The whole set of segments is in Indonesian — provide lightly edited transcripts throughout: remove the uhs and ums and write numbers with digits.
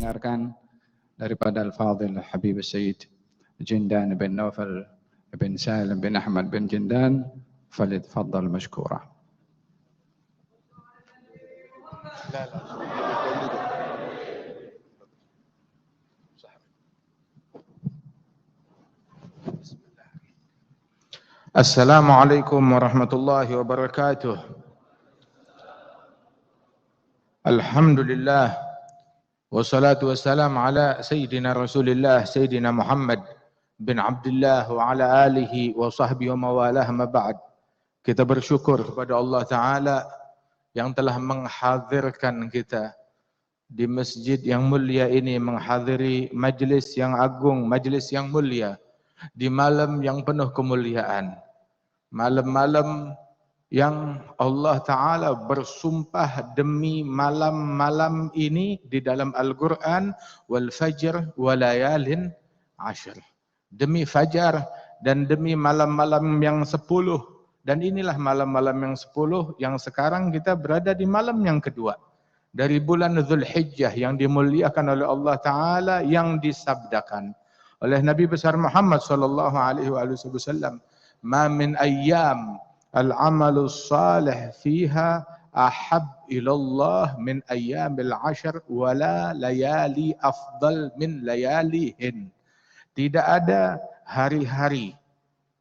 mendengarkan daripada Al-Fadhil Habib Sayyid Jindan bin Naufal bin Salim bin Ahmad bin Jindan, falyatafaddal mashkura. Assalamualaikum warahmatullahi wabarakatuh. Alhamdulillah wassalatu wassalamu ala sayyidina Rasulillah sayyidina Muhammad bin Abdullah wa ala alihi wa sahbihi wa mawalah, ma ba'd. Kita bersyukur kepada Allah Ta'ala yang telah menghadirkan kita di masjid yang mulia ini, menghadiri majlis yang agung, majlis yang mulia di malam yang penuh kemuliaan, malam-malam yang Allah Ta'ala bersumpah demi malam-malam ini di dalam Al-Quran, wal fajr wa layalin ashr, demi fajar dan demi malam-malam yang 10. Dan inilah malam-malam yang 10 yang sekarang kita berada di malam yang kedua dari bulan Dzulhijjah yang dimuliakan oleh Allah Ta'ala, yang disabdakan oleh Nabi besar Muhammad sallallahu alaihi wasallam, ma min ayyam al-amalu salih fiha ahab ilallah min ayyamil ashr wala layali afdal min layalihin. Tidak ada hari-hari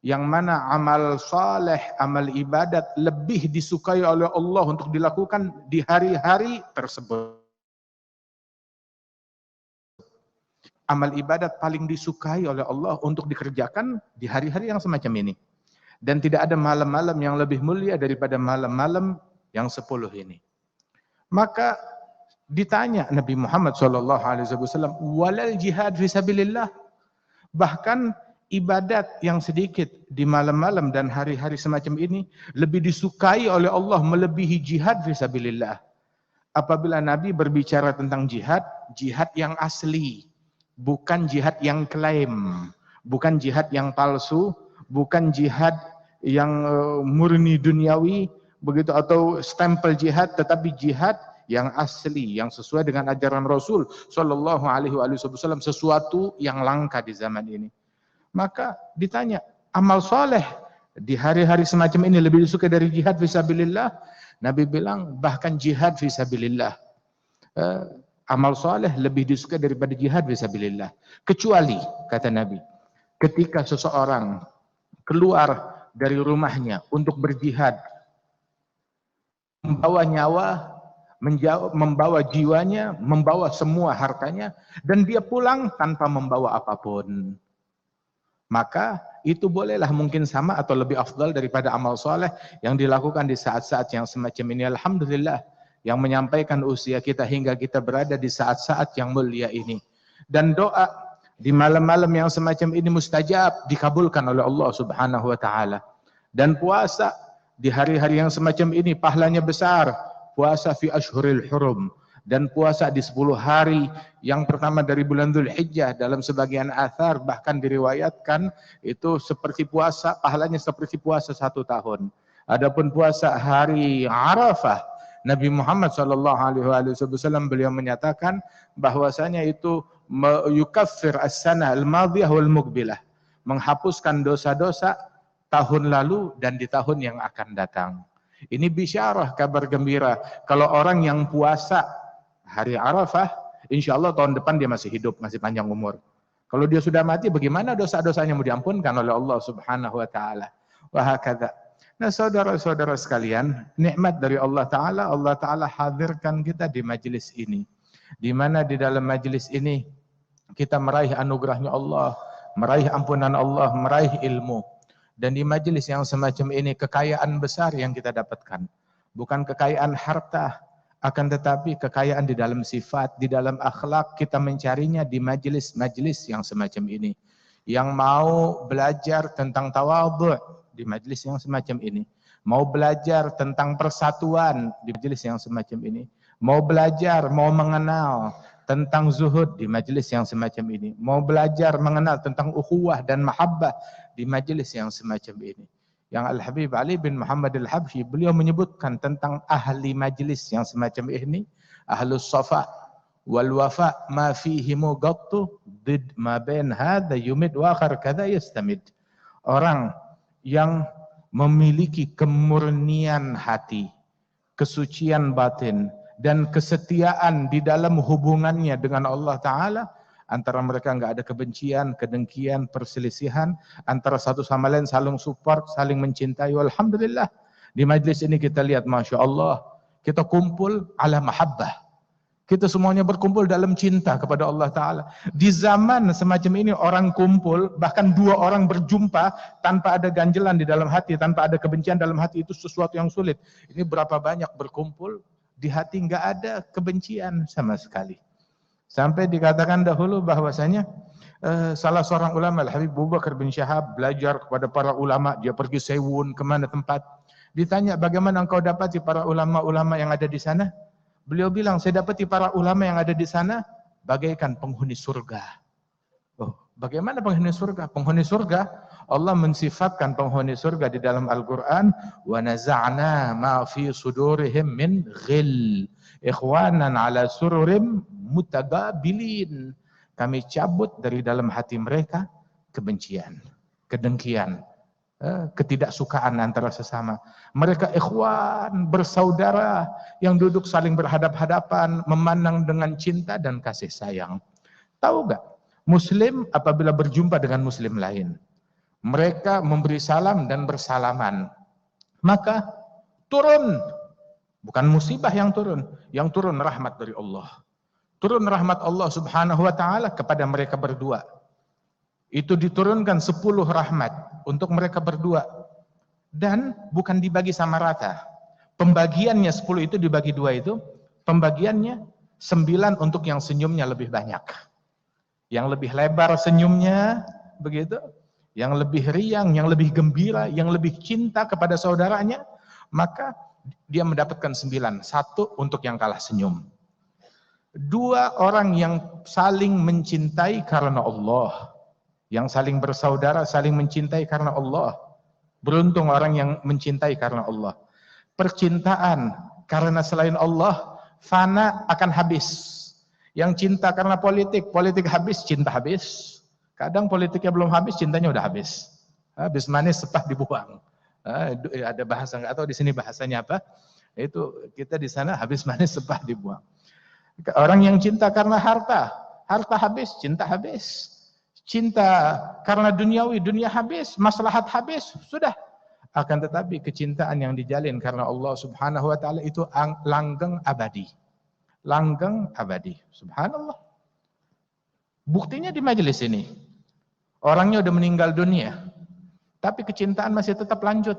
yang mana amal saleh, amal ibadat lebih disukai oleh Allah untuk dilakukan di hari-hari tersebut. Amal ibadat paling disukai oleh Allah untuk dikerjakan di hari-hari yang semacam ini. Dan tidak ada malam-malam yang lebih mulia daripada malam-malam yang 10 ini. Maka ditanya Nabi Muhammad SAW, walal jihad fisabilillah, bahkan ibadat yang sedikit di malam-malam dan hari-hari semacam ini lebih disukai oleh Allah melebihi jihad fisabilillah. Apabila Nabi berbicara tentang jihad, jihad yang asli, bukan jihad yang klaim, bukan jihad yang palsu, bukan jihad yang murni duniawi begitu atau stempel jihad, tetapi jihad yang asli, yang sesuai dengan ajaran Rasul sallallahu alaihi wasallam, sesuatu yang langka di zaman ini. Maka ditanya, amal soleh di hari-hari semacam ini lebih disukai dari jihad fisabilillah? Nabi bilang bahkan jihad fisabilillah, amal soleh lebih disukai daripada jihad fisabilillah. Kecuali, kata Nabi, ketika seseorang keluar dari rumahnya untuk berjihad, membawa nyawa, membawa jiwanya, membawa semua hartanya, dan dia pulang tanpa membawa apapun, maka itu bolehlah mungkin sama atau lebih afdal daripada amal soleh yang dilakukan di saat-saat yang semacam ini. Alhamdulillah yang menyampaikan usia kita hingga kita berada di saat-saat yang mulia ini. Dan doa di malam-malam yang semacam ini mustajab, dikabulkan oleh Allah Subhanahu wa Ta'ala. Dan puasa di hari-hari yang semacam ini pahalanya besar. Puasa fi ashhuril hurum, dan puasa di 10 hari yang pertama dari bulan Dzulhijjah, dalam sebagian athar bahkan diriwayatkan itu seperti puasa, pahalanya seperti puasa 1 tahun. Adapun puasa hari Arafah, Nabi Muhammad SAW beliau menyatakan bahwasanya itu yukaffir as-sanah al-madhiyah wal muqbilah, menghapuskan dosa-dosa tahun lalu dan di tahun yang akan datang. Ini bisyarah, kabar gembira. Kalau orang yang puasa hari Arafah, insya Allah tahun depan dia masih hidup, masih panjang umur. Kalau dia sudah mati, bagaimana dosa-dosanya mau diampunkan oleh Allah Subhanahu wa Ta'ala. Wahakadha. Nah, saudara-saudara sekalian, nikmat dari Allah Ta'ala hadirkan kita di majlis ini. Di mana di dalam majlis ini kita meraih anugerahnya Allah, meraih ampunan Allah, meraih ilmu. Dan di majlis yang semacam ini kekayaan besar yang kita dapatkan. Bukan kekayaan harta, akan tetapi kekayaan di dalam sifat, di dalam akhlak, kita mencarinya di majlis-majlis yang semacam ini. Yang mau belajar tentang tawadhu' di majlis yang semacam ini. Mau belajar tentang persatuan di majlis yang semacam ini. Mau belajar, mau mengenal tentang zuhud di majlis yang semacam ini. Mau belajar mengenal tentang ukhuwah dan mahabbah di majlis yang semacam ini. Yang Al-Habib Ali bin Muhammad Al-Habsyi, beliau menyebutkan tentang ahli majlis yang semacam ini, ahlus safa wal wafa ma fihi mugattu did ma bain hadha yumid wa akhar kadza yastamid. Orang yang memiliki kemurnian hati, kesucian batin, dan kesetiaan di dalam hubungannya dengan Allah Ta'ala, antara mereka nggak ada kebencian, kedengkian, perselisihan, antara satu sama lain saling support, saling mencintai. Alhamdulillah, di majlis ini kita lihat, Masya Allah, kita kumpul ala mahabbah. Kita semuanya berkumpul dalam cinta kepada Allah Ta'ala. Di zaman semacam ini orang kumpul, bahkan dua orang berjumpa tanpa ada ganjelan di dalam hati, tanpa ada kebencian dalam hati, itu sesuatu yang sulit. Ini berapa banyak berkumpul, di hati nggak ada kebencian sama sekali. Sampai dikatakan dahulu bahwasanya salah seorang ulama, Al-Habib Abu Bakar bin Syahab, belajar kepada para ulama, dia pergi Sewun, kemana tempat. Ditanya, bagaimana engkau dapati para ulama-ulama yang ada di sana? Beliau bilang, saya dapati para ulama yang ada di sana bagaikan penghuni surga. Oh, bagaimana penghuni surga? Penghuni surga, Allah mensifatkan penghuni surga di dalam Al-Quran, wa naza'na ma fi sudurihim min ghil ikhwanan ala sururim mutagabilin. Kami cabut dari dalam hati mereka kebencian, kedengkian, ketidaksukaan antara sesama. Mereka ikhwan, bersaudara yang duduk saling berhadap-hadapan, memandang dengan cinta dan kasih sayang. Tahu gak? Muslim apabila berjumpa dengan muslim lain, mereka memberi salam dan bersalaman, maka turun, bukan musibah yang turun rahmat dari Allah. Turun rahmat Allah Subhanahu wa Ta'ala kepada mereka berdua. Itu diturunkan 10 rahmat untuk mereka berdua. Dan bukan dibagi sama rata. Pembagiannya 10 itu dibagi 2 itu, pembagiannya 9 untuk yang senyumnya lebih banyak. Yang lebih lebar senyumnya, begitu. Yang lebih riang, yang lebih gembira, yang lebih cinta kepada saudaranya, maka dia mendapatkan 9. 1 untuk yang kalah senyum. 2 orang yang saling mencintai karena Allah. Yang saling bersaudara, saling mencintai karena Allah. Beruntung orang yang mencintai karena Allah. Percintaan karena selain Allah, fana akan habis. Yang cinta karena politik, politik habis, cinta habis. Kadang politiknya belum habis, cintanya udah habis. Habis manis, sepah dibuang. Ada bahasa, nggak tahu di sini bahasanya apa. Itu kita di sana habis manis, sepah dibuang. Orang yang cinta karena harta, harta habis, cinta habis. Cinta karena duniawi, dunia habis, maslahat habis, sudah. Akan tetapi kecintaan yang dijalin karena Allah Subhanahu wa Ta'ala itu langgeng abadi. Langgeng abadi. Subhanallah. Buktinya di majelis ini. Orangnya udah meninggal dunia, tapi kecintaan masih tetap lanjut.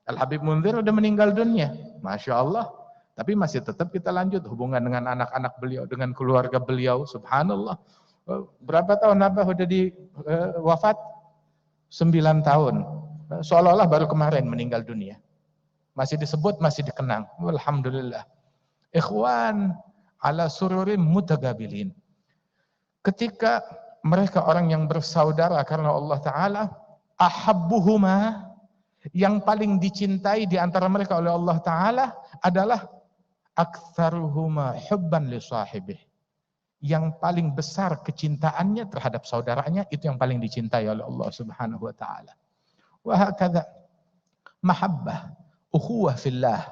Al-Habib Munzir udah meninggal dunia, Masya Allah. Tapi masih tetap kita lanjut hubungan dengan anak-anak beliau, dengan keluarga beliau. Subhanallah. Berapa tahun Abah udah wafat? 9 tahun. Seolah-olah baru kemarin meninggal dunia. Masih disebut, masih dikenang. Alhamdulillah. Ikhwan ala sururim mutagabilin. Ketika mereka orang yang bersaudara karena Allah Ta'ala, ahabbuhuma, yang paling dicintai di antara mereka oleh Allah Ta'ala adalah aktsaruhuma hubban li sahibih. Yang paling besar kecintaannya terhadap saudaranya, itu yang paling dicintai oleh Allah Subhanahu wa Ta'ala. Wa hakadha mahabbah, ukhuwah fillah,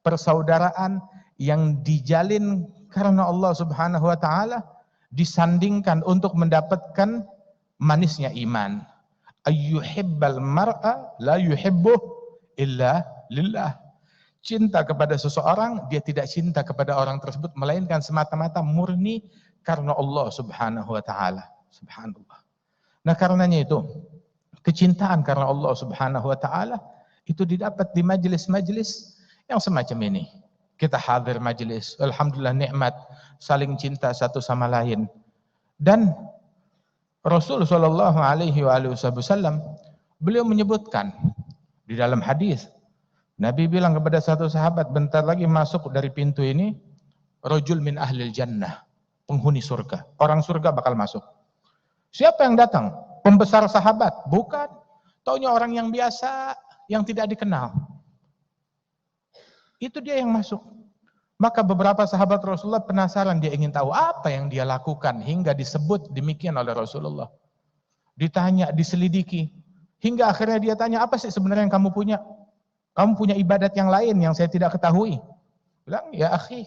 persaudaraan yang dijalin karena Allah Subhanahu wa Ta'ala, disandingkan untuk mendapatkan manisnya iman. Ayyuhibbal mar'a la yuhibbuh illa lillah. Cinta kepada seseorang, dia tidak cinta kepada orang tersebut melainkan semata-mata murni karena Allah Subhanahu wa Ta'ala. Subhanallah. Nah, karenanya itu kecintaan karena Allah Subhanahu wa Ta'ala itu didapat di majelis-majelis yang semacam ini. Kita hadir majelis, alhamdulillah nikmat, saling cinta satu sama lain. Dan Rasul sallallahu alaihi wasallam beliau menyebutkan di dalam hadis, Nabi bilang kepada satu sahabat, bentar lagi masuk dari pintu ini rajul min ahlil jannah, penghuni surga. Orang surga bakal masuk. Siapa yang datang? Pembesar sahabat? Bukan. Taunya orang yang biasa, yang tidak dikenal. Itu dia yang masuk. Maka beberapa sahabat Rasulullah penasaran, dia ingin tahu apa yang dia lakukan hingga disebut demikian oleh Rasulullah. Ditanya, diselidiki, hingga akhirnya dia tanya, apa sih sebenarnya yang kamu punya? Kamu punya ibadat yang lain yang saya tidak ketahui. Bilang, ya akhi,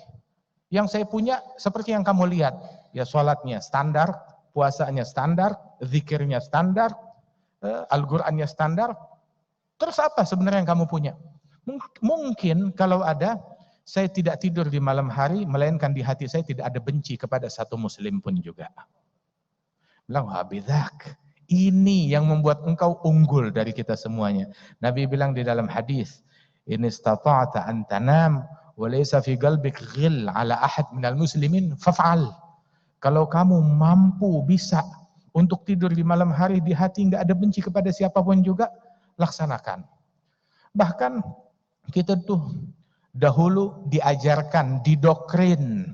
yang saya punya seperti yang kamu lihat. Ya sholatnya standar, puasanya standar, zikirnya standar, Al-Qur'annya standar. Terus apa sebenarnya yang kamu punya? Mungkin kalau ada, saya tidak tidur di malam hari, melainkan di hati saya tidak ada benci kepada satu muslim pun juga. Bilang, wabidzak. Ini yang membuat engkau unggul dari kita semuanya. Nabi bilang di dalam hadis, in istata'ta an tanam wa laysa fi qalbik ghil ala ahad minal muslimin faf'al. Kalau kamu mampu bisa untuk tidur di malam hari, di hati enggak ada benci kepada siapapun juga, laksanakan. Bahkan kita tuh dahulu diajarkan, didoktrin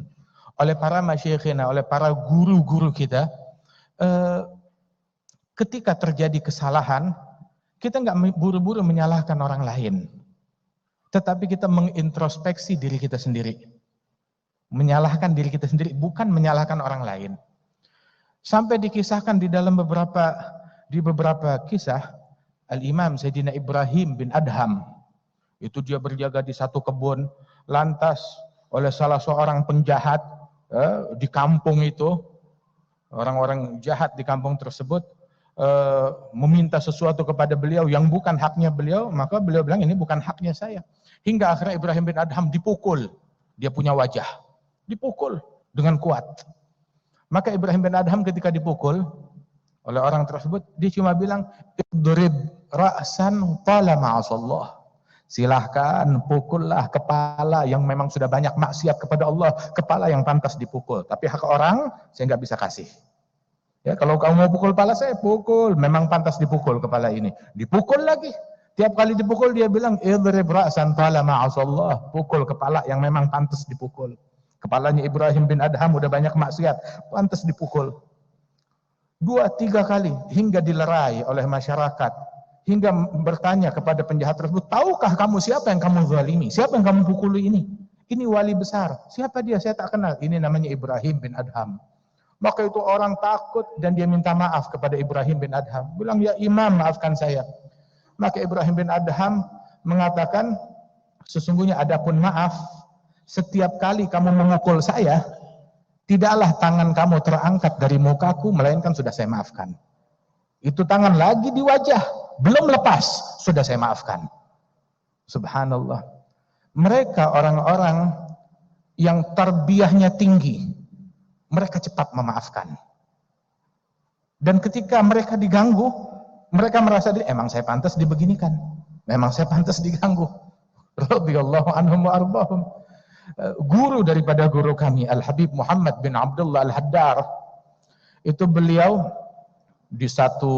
oleh para masyayikhina, oleh para guru-guru kita, ketika terjadi kesalahan, kita nggak buru-buru menyalahkan orang lain, tetapi kita mengintrospeksi diri kita sendiri, menyalahkan diri kita sendiri, bukan menyalahkan orang lain. Sampai dikisahkan di dalam beberapa kisah, Al-Imam Sayyidina Ibrahim bin Adham, itu dia berjaga di satu kebun, lantas oleh salah seorang penjahat di kampung itu, orang-orang jahat di kampung tersebut meminta sesuatu kepada beliau yang bukan haknya beliau, maka beliau bilang ini bukan haknya saya. Hingga akhirnya Ibrahim bin Adham dipukul, dia punya wajah, dipukul dengan kuat. Maka Ibrahim bin Adham ketika dipukul oleh orang tersebut, dia cuma bilang, idrib ra'san tala ma'asallah. Silahkan pukullah kepala yang memang sudah banyak maksiat kepada Allah, kepala yang pantas dipukul. Tapi hak orang saya nggak bisa kasih. Ya, kalau kamu mau pukul kepala saya, pukul. Memang pantas dipukul kepala ini. Dipukul lagi. Tiap kali dipukul dia bilang, idrib ra'san tala ma'asallah. Pukul kepala yang memang pantas dipukul. Kepalanya Ibrahim bin Adham udah banyak maksiat, pantas dipukul. 2-3 kali hingga dilerai oleh masyarakat. Hingga bertanya kepada penjahat tersebut, tahukah kamu siapa yang kamu zalimi? Siapa yang kamu pukuli ini? Ini wali besar. Siapa dia? Saya tak kenal. Ini namanya Ibrahim bin Adham. Maka itu orang takut dan dia minta maaf kepada Ibrahim bin Adham. Bilang, ya imam, maafkan saya. Maka Ibrahim bin Adham mengatakan, sesungguhnya adapun maaf, setiap kali kamu memukul saya, tidaklah tangan kamu terangkat dari mukaku, melainkan sudah saya maafkan. Itu tangan lagi di wajah, belum lepas, sudah saya maafkan. Subhanallah. Mereka orang-orang yang tarbiyahnya tinggi, mereka cepat memaafkan. Dan ketika mereka diganggu, mereka merasa, emang saya pantas dibeginikan, memang saya pantas diganggu. Radhiyallahu anhum wa arbahum. Guru daripada guru kami, Al-Habib Muhammad bin Abdullah Al-Haddar, itu beliau di satu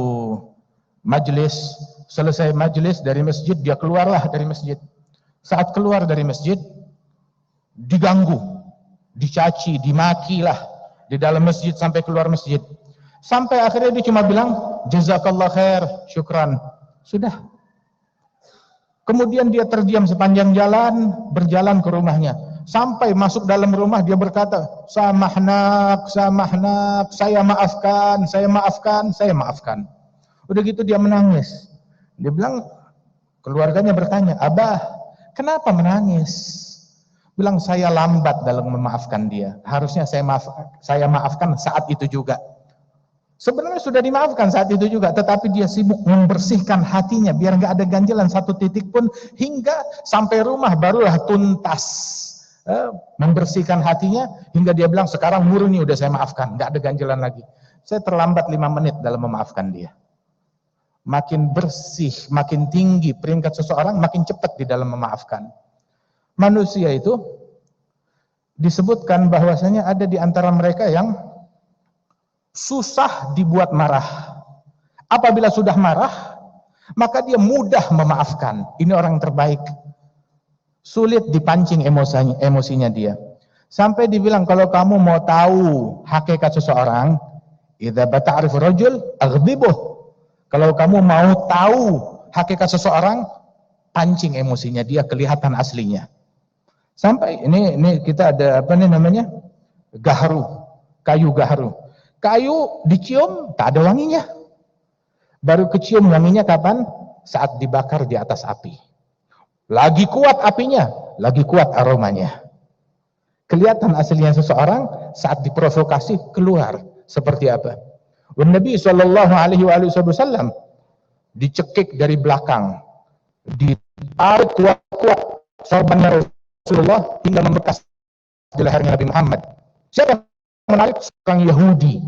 majlis, selesai majlis dari masjid, dia keluarlah dari masjid. Saat keluar dari masjid, diganggu, dicaci, dimakilah di dalam masjid sampai keluar masjid. Sampai akhirnya dia cuma bilang, jazakallah khair, syukran. Sudah. Kemudian dia terdiam sepanjang jalan, berjalan ke rumahnya. Sampai masuk dalam rumah dia berkata, samahnak, samahnak, saya maafkan, saya maafkan, saya maafkan. Udah gitu dia menangis. Dia bilang, keluarganya bertanya, Abah, kenapa menangis? Bilang, saya lambat dalam memaafkan dia. Harusnya saya maafkan saat itu juga. Sebenarnya sudah dimaafkan saat itu juga, tetapi dia sibuk membersihkan hatinya biar nggak ada ganjalan satu titik pun, hingga sampai rumah barulah tuntas membersihkan hatinya, hingga dia bilang sekarang murni udah saya maafkan, nggak ada ganjalan lagi. Saya terlambat 5 menit dalam memaafkan dia. Makin bersih, makin tinggi peringkat seseorang, makin cepat di dalam memaafkan. Manusia itu disebutkan bahwasanya ada di antara mereka yang susah dibuat marah. Apabila sudah marah, maka dia mudah memaafkan. Ini orang terbaik. Sulit dipancing emosinya dia. Sampai dibilang, kalau kamu mau tahu hakikat seseorang, idza bata'rifu rajul aghdibuh. Kalau kamu mau tahu hakikat seseorang, pancing emosinya dia, kelihatan aslinya. Sampai ini kita ada apa nih namanya? Gaharu, kayu gaharu. Kayu dicium tak ada wanginya. Baru kecium wanginya kapan? Saat dibakar di atas api. Lagi kuat apinya, lagi kuat aromanya. Kelihatan aslinya seseorang saat diprovokasi keluar seperti apa. Nabi sallallahu alaihi wasallam dicekik dari belakang, ditarik kuat-kuat sorbannya Rasulullah hingga membekas di lehernya Nabi Muhammad. Siapa yang menarik? Seorang Yahudi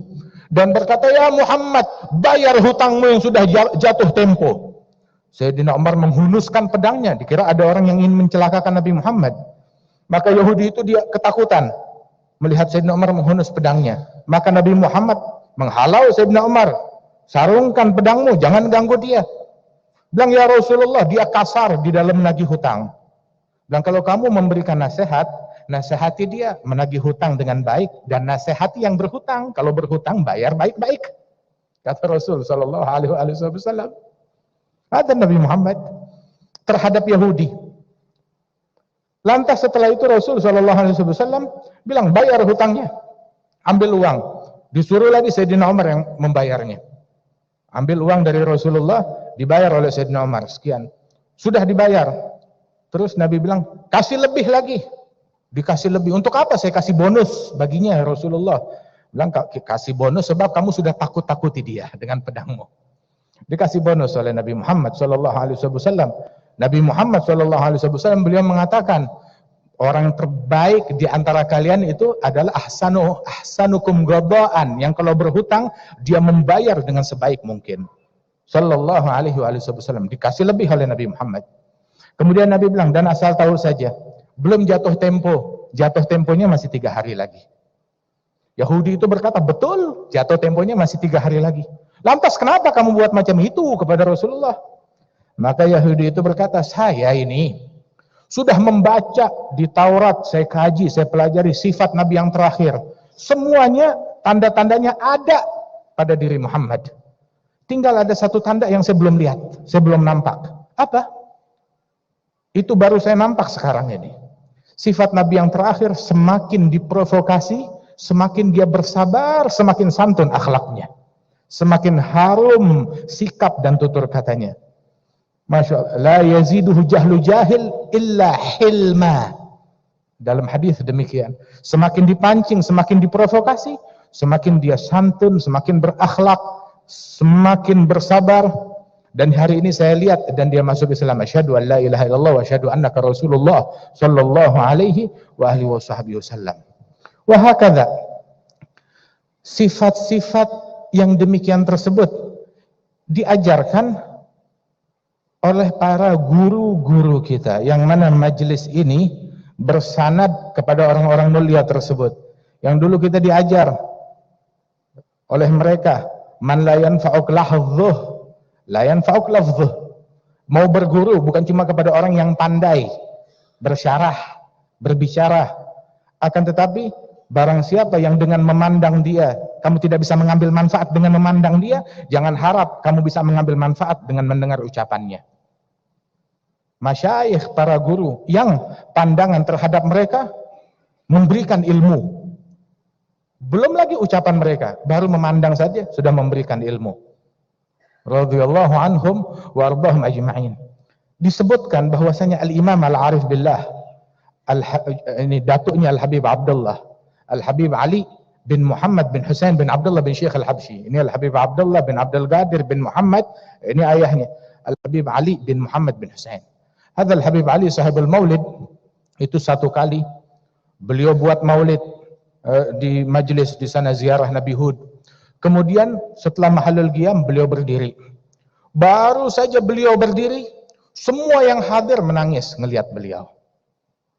dan berkata, ya Muhammad, bayar hutangmu yang sudah jatuh tempo. Sayyidina Umar menghunuskan pedangnya, dikira ada orang yang ingin mencelakakan Nabi Muhammad. Maka Yahudi itu dia ketakutan melihat Sayyidina Umar menghunus pedangnya. Maka Nabi Muhammad menghalau Sayyidina Umar, sarungkan pedangmu, jangan ganggu dia. Bilang, ya Rasulullah, dia kasar di dalam menagih hutang. Dan kalau kamu memberikan nasihat, nasihati dia menagih hutang dengan baik, dan nasihati yang berhutang. Kalau berhutang, bayar baik-baik. Kata Rasul sallallahu alaihi wasallam. Ada Nabi Muhammad terhadap Yahudi. Lantas setelah itu Rasul sallallahu alaihi wasallam bilang, bayar hutangnya, ambil uang. Disuruh lagi Sayyidina Umar yang membayarnya. Ambil uang dari Rasulullah, dibayar oleh Sayyidina Umar, sekian. Sudah dibayar. Terus Nabi bilang, kasih lebih lagi. Dikasih lebih. Untuk apa saya kasih bonus baginya ya Rasulullah? Bilang, kasih bonus sebab kamu sudah takut-takuti dia dengan pedangmu. Dikasih bonus oleh Nabi Muhammad sallallahu alaihi wasallam. Nabi Muhammad sallallahu alaihi wasallam beliau mengatakan, orang terbaik di antara kalian itu adalah ahsanukum qadaan, yang kalau berhutang dia membayar dengan sebaik mungkin. Sallallahu alaihi wasallam. Dikasih lebih oleh Nabi Muhammad. Kemudian Nabi bilang, dan asal tahu saja, belum jatuh tempo, jatuh temponya masih 3 hari lagi. Yahudi itu berkata, betul, jatuh temponya masih 3 hari lagi. Lantas kenapa kamu buat macam itu kepada Rasulullah? Maka Yahudi itu berkata, saya ini sudah membaca di Taurat, saya kaji, saya pelajari sifat Nabi yang terakhir. Semuanya tanda-tandanya ada pada diri Muhammad. Tinggal ada satu tanda yang saya belum lihat, saya belum nampak. Apa? Itu baru saya nampak sekarang ini. Sifat Nabi yang terakhir semakin diprovokasi, semakin dia bersabar, semakin santun akhlaknya. Semakin harum sikap dan tutur katanya. Masya Allah, la yaziduhu jahlu jahil illa hilma. Dalam hadis demikian. Semakin dipancing, semakin diprovokasi, semakin dia santun, semakin berakhlak, semakin bersabar. Dan hari ini saya lihat dan dia masuk Islam. Asyhadu an la ilaha illallah wa asyhadu annaka Rasulullah sallallahu alaihi wa alihi wasallam. Wa hakadha. Sifat-sifat yang demikian tersebut diajarkan oleh para guru-guru kita, yang mana majelis ini bersanad kepada orang-orang mulia tersebut. Yang dulu kita diajar oleh mereka, man la yanfa'uk lahdhuh, la yanfa'uk lafdhuh. Mau berguru bukan cuma kepada orang yang pandai bersyarah, berbicara, akan tetapi barang siapa yang dengan memandang dia, kamu tidak bisa mengambil manfaat dengan memandang dia, jangan harap kamu bisa mengambil manfaat dengan mendengar ucapannya. Masyayikh, para guru yang pandangan terhadap mereka memberikan ilmu. Belum lagi ucapan mereka, baru memandang saja sudah memberikan ilmu. Radhiyallahu anhum wa ardahum ajma'in. Disebutkan bahwasanya Al-Imam Al-Arif Billah, ini datuknya Al-Habib Abdullah, Al-Habib Ali bin Muhammad bin Husain bin Abdullah bin Syekh Al-Habsyi. Ini Al-Habib Abdullah bin Abdul Qadir bin Muhammad, ini ayahnya Al-Habib Ali bin Muhammad bin Husain. Hadzal Habib Ali sahibul maulid, itu satu kali beliau buat maulid di majlis di sana, ziarah Nabi Hud. Kemudian setelah mahalul qiyam beliau berdiri. Baru saja beliau berdiri, semua yang hadir menangis ngelihat beliau.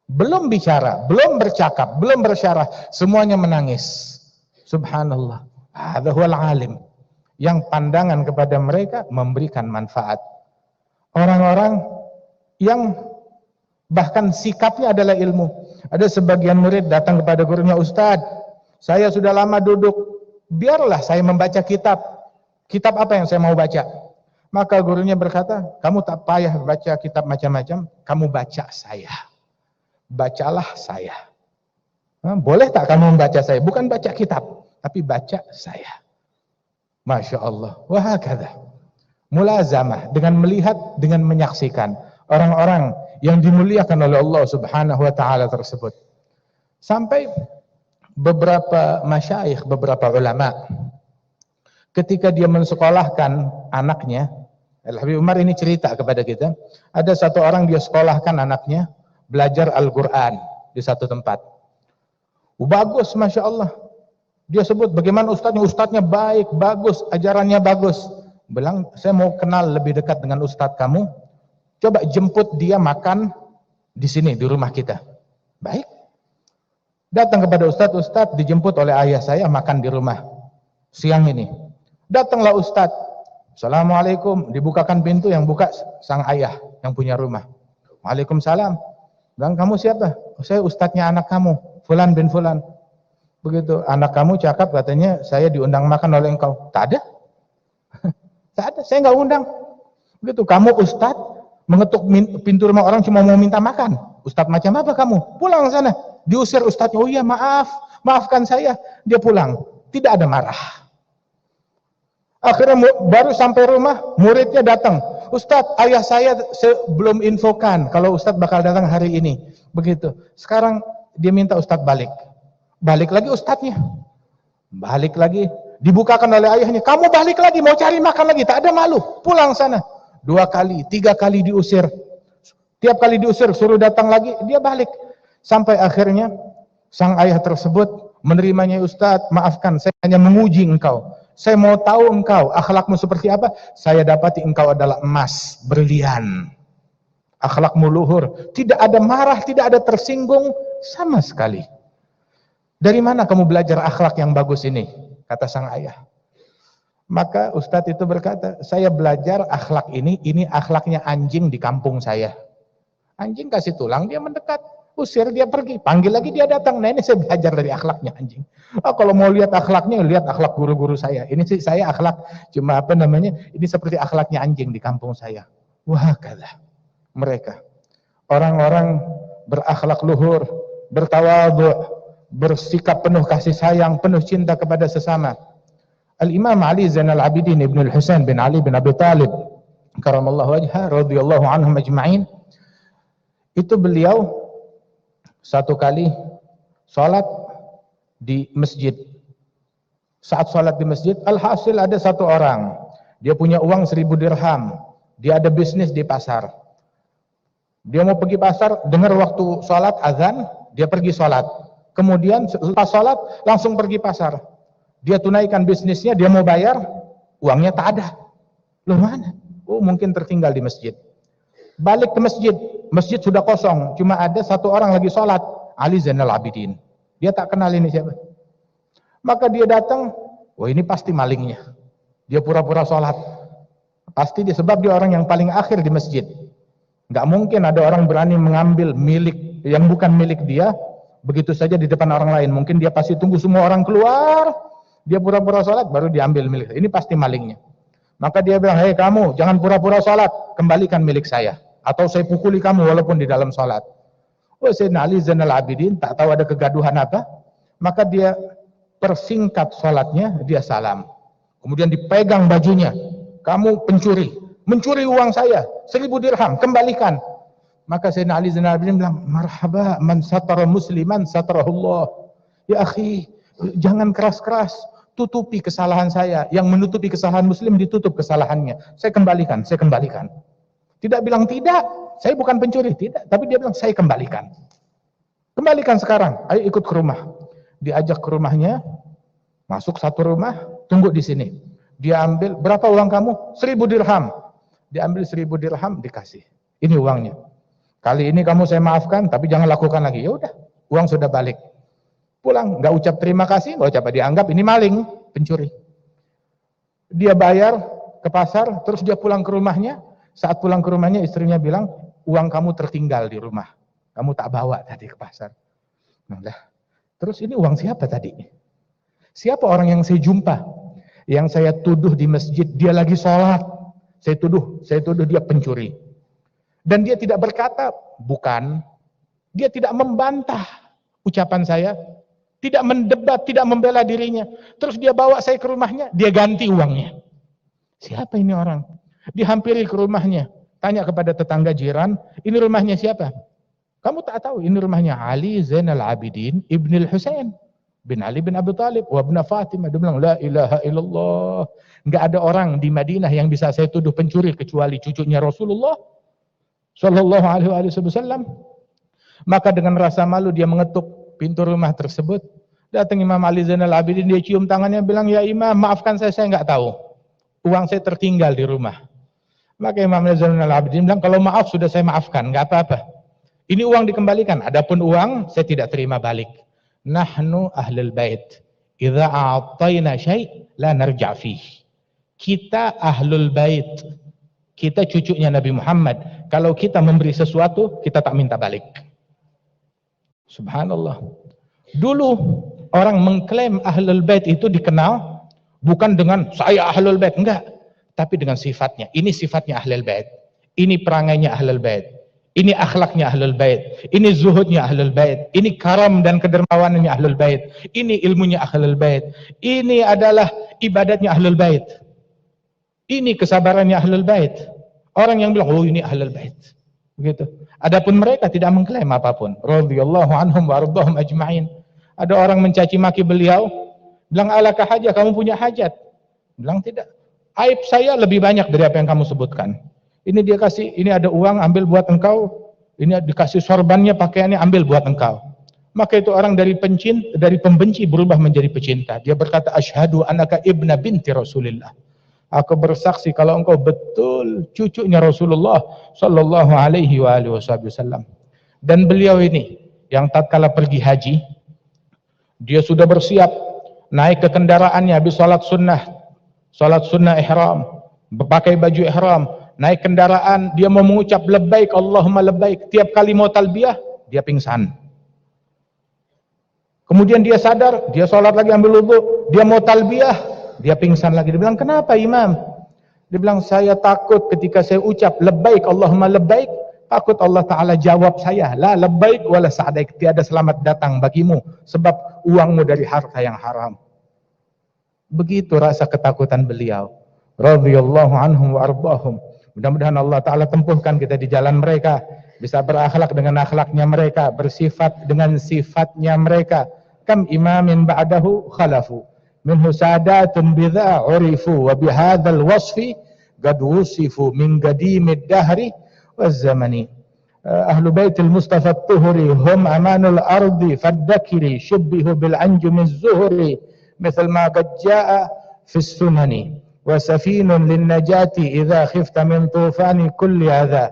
Belum bicara, belum bercakap, belum bersyarah, semuanya menangis. Subhanallah. Hadza huwal alim, yang pandangan kepada mereka memberikan manfaat. Orang-orang yang bahkan sikapnya adalah ilmu. Ada sebagian murid datang kepada gurunya, Ustadz, saya sudah lama duduk, biarlah saya membaca kitab. Kitab apa yang saya mau baca? Maka gurunya berkata, kamu tak payah baca kitab macam-macam, kamu baca saya. bacalah saya. Boleh tak kamu membaca saya? Bukan baca kitab, tapi baca saya. Masya Allah. Wahakadha. Mulazamah, dengan melihat, dengan menyaksikan orang-orang yang dimuliakan oleh Allah Subhanahu wa taala tersebut. Sampai beberapa masyayikh, beberapa ulama, ketika dia mensekolahkan anaknya, Al-Habib Umar ini cerita kepada kita, ada satu orang dia sekolahkan anaknya belajar Al-Quran di satu tempat. Bagus, Masya Allah. Dia sebut bagaimana ustadznya baik, bagus, ajarannya bagus. Bilang, saya mau kenal lebih dekat dengan ustadz kamu, coba jemput dia makan di sini, di rumah kita. Baik. Datang kepada ustadz dijemput oleh ayah saya makan di rumah siang ini. Datanglah ustadz, Assalamualaikum, dibukakan pintu, yang buka sang ayah yang punya rumah. Waalaikumsalam. Bilang, kamu siapa? Saya ustadznya anak kamu, Fulan bin Fulan. Begitu, anak kamu cakap katanya saya diundang makan oleh engkau. Tak ada. Tak ada, saya nggak undang. Begitu, kamu ustadz mengetuk pintu rumah orang cuma mau minta makan. Ustadz macam apa kamu? Pulang sana. Diusir ustadznya, oh iya maaf, maafkan saya. Dia pulang, tidak ada marah. Akhirnya baru sampai rumah, muridnya datang. Ustadz, ayah saya belum infokan kalau ustadz bakal datang hari ini. Begitu. Sekarang dia minta ustadz balik. Balik lagi ustadznya. Balik lagi. Dibukakan oleh ayahnya. Kamu balik lagi, mau cari makan lagi. Tak ada malu. Pulang sana. 2 kali, 3 kali diusir. Tiap kali diusir, suruh datang lagi. Dia balik. Sampai akhirnya, sang ayah tersebut menerimanya, Ustadz, maafkan, saya hanya menguji engkau. Saya mau tahu engkau, akhlakmu seperti apa. Saya dapati engkau adalah emas, berlian. Akhlakmu luhur. Tidak ada marah, tidak ada tersinggung, sama sekali. Dari mana kamu belajar akhlak yang bagus ini? Kata sang ayah. Maka Ustadz itu berkata, saya belajar akhlak ini akhlaknya anjing di kampung saya. Anjing kasih tulang, dia mendekat. Usir, dia pergi. Panggil lagi, dia datang. Nah, ini saya belajar dari akhlaknya anjing. Kalau mau lihat akhlaknya, lihat akhlak guru-guru saya. Ini sih saya akhlak, cuma apa namanya, ini seperti akhlaknya anjing di kampung saya. Wah, kalah. Mereka. Orang-orang berakhlak luhur, bertawadhu, bersikap penuh kasih sayang, penuh cinta kepada sesama. Al-Imam Ali Zainal Abidin Ibn Al-Husain bin Ali bin Abi Talib karamallahu wajhah radhiyallahu anhum ajma'in, itu beliau satu kali sholat di masjid. Saat sholat di masjid, alhasil ada satu orang, dia punya uang 1000 dirham, dia ada bisnis di pasar. Dia mau pergi pasar, dengar waktu sholat azan, dia pergi sholat. Kemudian lepas sholat langsung pergi pasar. Dia tunaikan bisnisnya, dia mau bayar, uangnya tak ada. Loh mana? Oh, mungkin tertinggal di masjid. Balik ke masjid, masjid sudah kosong, cuma ada satu orang lagi sholat, Ali Zainal Abidin. Dia tak kenal ini siapa. Maka dia datang, wah ini pasti malingnya. Dia pura-pura sholat. Pasti dia, sebab dia orang yang paling akhir di masjid. Nggak mungkin ada orang berani mengambil milik yang bukan milik dia, begitu saja di depan orang lain. Mungkin dia pasti tunggu semua orang keluar, dia pura-pura sholat, baru diambil milik. Ini pasti malingnya. Maka dia bilang, hei kamu, jangan pura-pura sholat, kembalikan milik saya. Atau saya pukuli kamu walaupun di dalam sholat. Oh, Sayyidina Ali Zainal Abidin, tak tahu ada kegaduhan apa. Maka dia persingkat sholatnya, dia salam. Kemudian dipegang bajunya. Kamu pencuri, mencuri uang saya, 1000 dirham, kembalikan. Maka Sayyidina Ali Zainal Abidin bilang, marhaba man satara musliman satarahullah. Ya akhi, jangan keras-keras, tutupi kesalahan saya. Yang menutupi kesalahan muslim ditutup kesalahannya. Saya kembalikan, saya kembalikan. Tidak bilang tidak, saya bukan pencuri, tidak. Tapi dia bilang, saya kembalikan. Kembalikan sekarang, ayo ikut ke rumah. Diajak ke rumahnya, masuk satu rumah, tunggu di sini. Dia ambil, berapa uang kamu? 1000 dirham. Dia ambil 1000 dirham, dikasih. Ini uangnya. Kali ini kamu saya maafkan, tapi jangan lakukan lagi. Ya udah, uang sudah balik. Pulang, nggak ucap terima kasih, nggak ucap, dianggap ini maling, pencuri. Dia bayar ke pasar, terus dia pulang ke rumahnya. Saat pulang ke rumahnya, istrinya bilang, uang kamu tertinggal di rumah. Kamu tak bawa tadi ke pasar. Nah, terus ini uang siapa tadi? Siapa orang yang saya jumpa? Yang saya tuduh di masjid, dia lagi sholat. Saya tuduh dia pencuri. Dan dia tidak berkata, bukan Dia tidak membantah ucapan saya, tidak mendebat, tidak membela dirinya. Terus dia bawa saya ke rumahnya, dia ganti uangnya. Siapa ini orang? Dihampiri ke rumahnya, tanya kepada tetangga jiran, ini rumahnya siapa? Kamu tak tahu, ini rumahnya Ali Zainal Abidin Ibnul Husain bin Ali bin Abi Thalib wa ibn Fatimah. Dia bilang, la ilaha illallah. Enggak ada orang di Madinah yang bisa saya tuduh pencuri kecuali cucunya Rasulullah sallallahu alaihi wasallam. Maka dengan rasa malu dia mengetuk pintu rumah tersebut. Datang Imam Ali Zainal Abidin, dia cium tangannya, bilang, ya Imam, maafkan saya enggak tahu. Uang saya tertinggal di rumah. Maka Imam Ali Zainal Abidin bilang, kalau maaf sudah saya maafkan, enggak apa-apa. Ini uang dikembalikan, adapun uang saya tidak terima balik. Nahnu ahlul bait. Idza a'tayna syai' la narja' fih. Kita ahlul bait. Kita cucunya Nabi Muhammad. Kalau kita memberi sesuatu, kita tak minta balik. Subhanallah. Dulu orang mengklaim ahlul bait itu dikenal bukan dengan saya ahlul bait, enggak, tapi dengan sifatnya. Ini sifatnya ahlul bait. Ini perangainya ahlul bait. Ini akhlaknya ahlul bait, ini zuhudnya ahlul bait, ini karam dan kedermawanannya ahlul bait, ini ilmunya ahlul bait, ini adalah ibadatnya ahlul bait, ini kesabarannya ahlul bait. Orang yang bilang, oh ini ahlul bait, begitu. Adapun mereka tidak mengklaim apapun. Radhiyallahu anhum wa ardhahum ajma'in. Ada orang mencaci maki beliau, bilang, alaka hajat, kamu punya hajat? Bilang, tidak. Aib saya lebih banyak dari apa yang kamu sebutkan. Ini dia kasih, ini ada uang, ambil buat engkau. Ini dikasih sorbannya, pakaiannya, ambil buat engkau. Maka itu orang dari pembenci berubah menjadi pecinta. Dia berkata, asyhadu annaka ibna binti Rasulillah. Aku bersaksi kalau engkau betul cucunya Rasulullah sallallahu alaihi wasallam. Dan beliau ini yang tatkala pergi haji, dia sudah bersiap naik ke kendaraannya habis salat sunnah ihram, berpakai baju ihram. Naik kendaraan, dia mau mengucap labbaik Allahumma labbaik. Tiap kali mau talbiyah, dia pingsan. Kemudian dia sadar, dia sholat lagi ambil wudu, dia mau talbiyah, dia pingsan lagi. Dia bilang, kenapa Imam? Dia bilang, saya takut ketika saya ucap labbaik Allahumma labbaik, takut Allah Ta'ala jawab saya, la labbaik wala sa'daik, tiada selamat datang bagimu, sebab uangmu dari harta yang haram. Begitu rasa ketakutan beliau. Radhiyallahu anhum wa ardhahum. Mudah-mudahan Allah Ta'ala tempuhkan kita di jalan mereka, bisa berakhlak dengan akhlaknya mereka, bersifat dengan sifatnya mereka. Kam imamin ba'dahu khalafu, minhu sadatun bidha urifu, wa bihadhal wasfi qad wusifu min qadimid dahri waz zamani. Ahlu baitil Mustafa at-Tuhri hum amanul ardi faddakiri shubbihu bil anjumiz zuhri mithal ma qad jaa fis sunani. وسفين للنجاة إذا خفت من طوفان كل أذى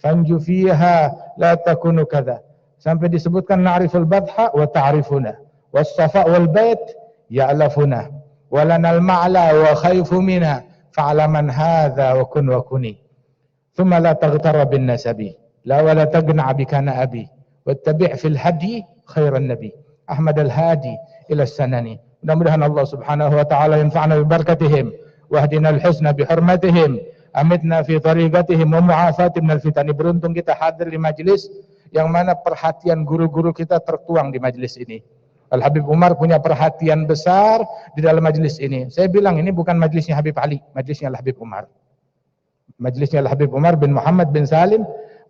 فانجو فيها لا تكون كذا. Sampai disebutkan na'riful badha wa ta'rifuna was-safa wal bait ya'lafuna wa lanal ma'la wa khayfu mina fa'ala man hadha wa kun wa kuni thumma la taghtara bin nasabi la wa la tagna' bikana abi wattabi' fil hadi khairan nabi Ahmad al-Hadi ila as-sanani. Mudah-mudahan Allah Subhanahu wa ta'ala yanfa'na bi barakatihim wahdina al-husna bihurmatihim amitna fi tariqatihim wa mu'afati minal fitani. Beruntung kita hadir di majlis yang mana perhatian guru-guru kita tertuang di majlis ini. Al-Habib Umar punya perhatian besar di dalam majlis ini. Saya bilang ini bukan majlisnya Habib Ali, majlisnya Al-Habib Umar. Majlisnya Al-Habib Umar bin Muhammad bin Salim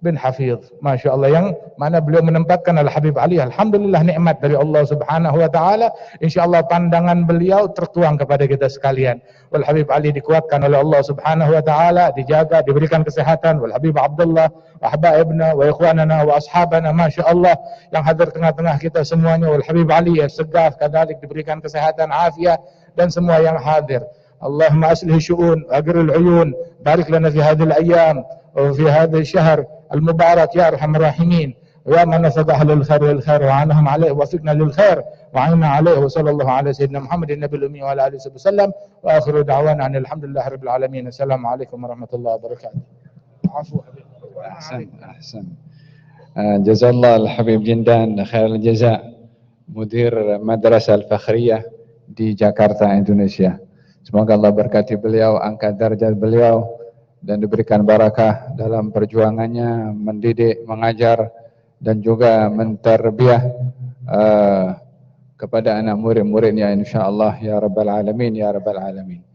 bin Hafidh. Masya Allah, yang mana beliau menempatkan Al-Habib Ali. Alhamdulillah, nikmat dari Allah Subhanahu wa ta'ala. InsyaAllah pandangan beliau tertuang kepada kita sekalian. Wal Habib Ali dikuatkan oleh Allah Subhanahu wa ta'ala, dijaga, diberikan kesehatan. Wal Habib Abdullah wa habaibna wa ikhwanana wa ashabana, Masya Allah, yang hadir tengah-tengah kita semuanya. Wal Habib Ali ya segaf kadalik, diberikan kesehatan, afiat, dan semua yang hadir. Allahumma aslih syu'un, agril uyun, barik lana fi hadhil ayyam wa fi hadhil syahr المبارك يا أرحم الراحمين ويا من نفذ أهل الخير والخير وعنهم عليه وفقنا للخير وعنا عليه وصلى الله على سيدنا محمد النبي الأمي وعلى آله وسلم وآخر دعوانا أن الحمد لله رب العالمين. السلام عليكم ورحمة الله وبركاته. عفو أحسن. جزا الله الحبيب جندان خير الجزاء مدير مدرسة الفخرية di Jakarta, Indonesia. Semoga Allah berkati beliau, angkat derajat beliau, dan diberikan barakah dalam perjuangannya mendidik, mengajar dan juga menterbiah kepada anak murid-muridnya insyaallah ya rabbal alamin ya rabbal alamin.